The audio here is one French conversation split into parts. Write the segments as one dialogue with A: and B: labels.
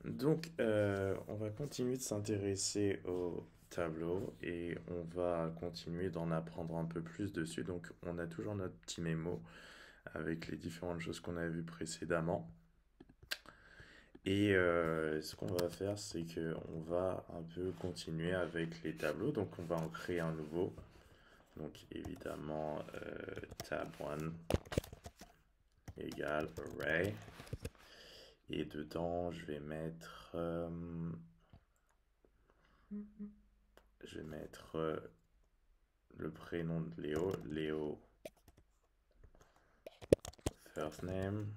A: Donc, on va continuer de s'intéresser au tableau et on va continuer d'en apprendre un peu plus dessus. Donc, on a toujours notre petit mémo avec les différentes choses qu'on a vues précédemment. Et ce qu'on va faire, c'est que on va un peu continuer avec les tableaux. Donc, on va en créer un nouveau. Donc, évidemment, tab 1 égale array. Et dedans, je vais mettre le prénom de Léo, Léo first name,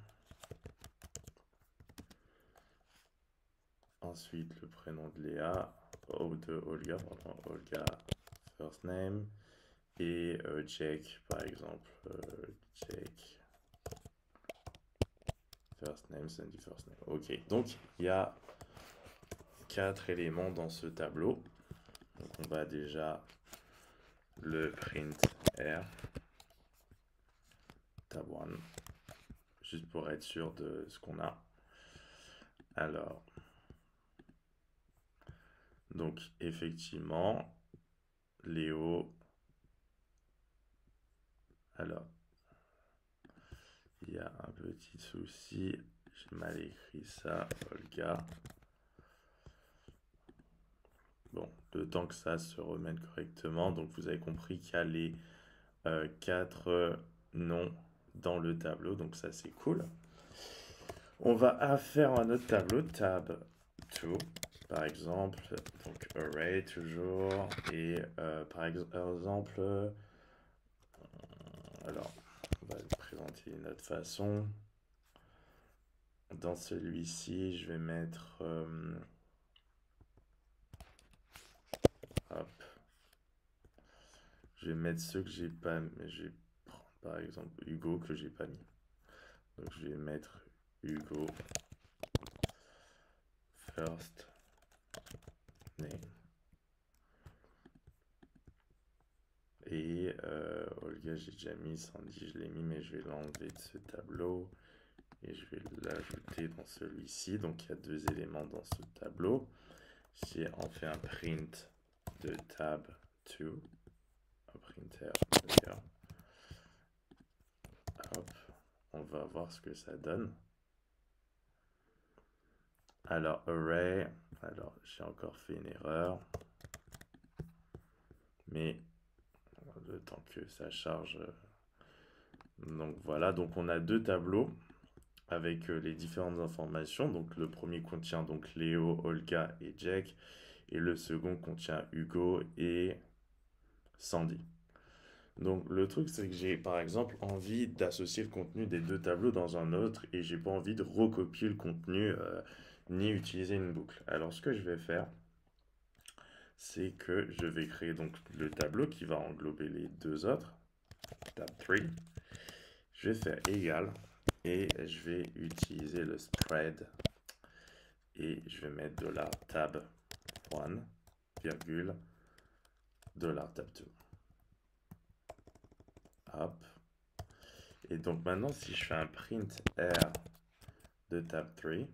A: ensuite le prénom de Léa, de Olga, pardon, Olga first name, et Jake par exemple, Jake first name, Sandy first name. Ok, donc il y a 4 éléments dans ce tableau. Donc on va déjà le print R, tab 1, juste pour être sûr de ce qu'on a. Alors, donc effectivement, Léo, alors, il y a un petit souci, j'ai mal écrit ça, Olga. Bon, le temps que ça se remette correctement, donc vous avez compris qu'il y a les 4 noms dans le tableau, donc ça c'est cool. On va faire un autre tableau, tab 2, par exemple, donc array toujours, et par exemple, alors, on va le présenter d'une autre façon. Dans celui-ci, je vais mettre, hop, je vais mettre ceux que j'ai pas, je vais prendre par exemple Hugo que j'ai pas mis. Donc je vais mettre Hugo first name. Et Olga, j'ai déjà mis, Sandy, je l'ai mis, mais je vais l'enlever de ce tableau et je vais l'ajouter dans celui-ci. Donc il y a 2 éléments dans ce tableau. Si on fait un print de tab 2, un printer d'ailleurs, hop, on va voir ce que ça donne. Alors, array, alors j'ai encore fait une erreur, mais le temps que ça charge. Donc voilà, donc on a 2 tableaux avec les différentes informations. Donc le premier contient donc Léo, Olga et Jack, et le second contient Hugo et Sandy. Donc le truc c'est que j'ai par exemple envie d'associer le contenu des 2 tableaux dans un autre et j'ai pas envie de recopier le contenu ni utiliser une boucle. Alors ce que je vais faire, c'est que je vais créer donc le tableau qui va englober les 2 autres, tab 3. Je vais faire égal et je vais utiliser le spread et je vais mettre $tab 1, virgule, $tab 2. Hop. Et donc maintenant, si je fais un print R de tab 3,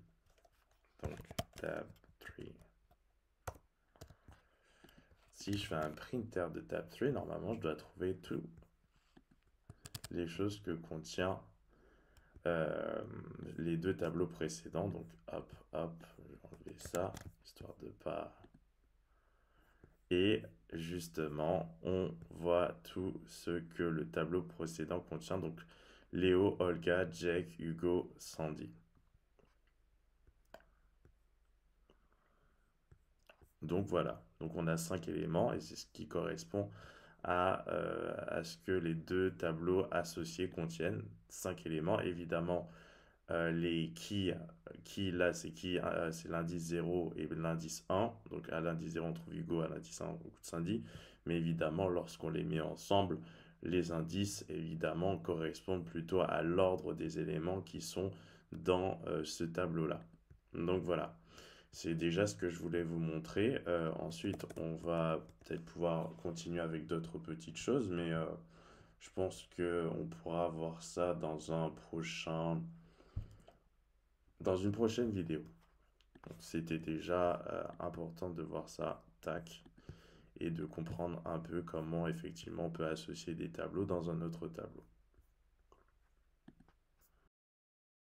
A: donc tab 3, si je fais un print R de tab 3, normalement, je dois trouver toutes les choses que contient les 2 tableaux précédents. Donc hop, hop, je vais enlever ça, histoire de pas. Et justement, on voit tout ce que le tableau précédent contient. Donc Léo, Olga, Jack, Hugo, Sandy. Donc voilà, donc on a 5 éléments et c'est ce qui correspond à ce que les 2 tableaux associés contiennent. 5 éléments, évidemment, les qui là c'est c'est l'indice 0 et l'indice 1. Donc à l'indice 0 on trouve Hugo, à l'indice 1 on trouve Sandy. Mais évidemment lorsqu'on les met ensemble, les indices évidemment correspondent plutôt à l'ordre des éléments qui sont dans ce tableau-là. Donc voilà, c'est déjà ce que je voulais vous montrer. Ensuite on va peut-être pouvoir continuer avec d'autres petites choses, mais je pense qu'on pourra voir ça dans une prochaine vidéo. Donc, c'était déjà important de voir ça, tac, et de comprendre un peu comment effectivement on peut associer des tableaux dans un autre tableau.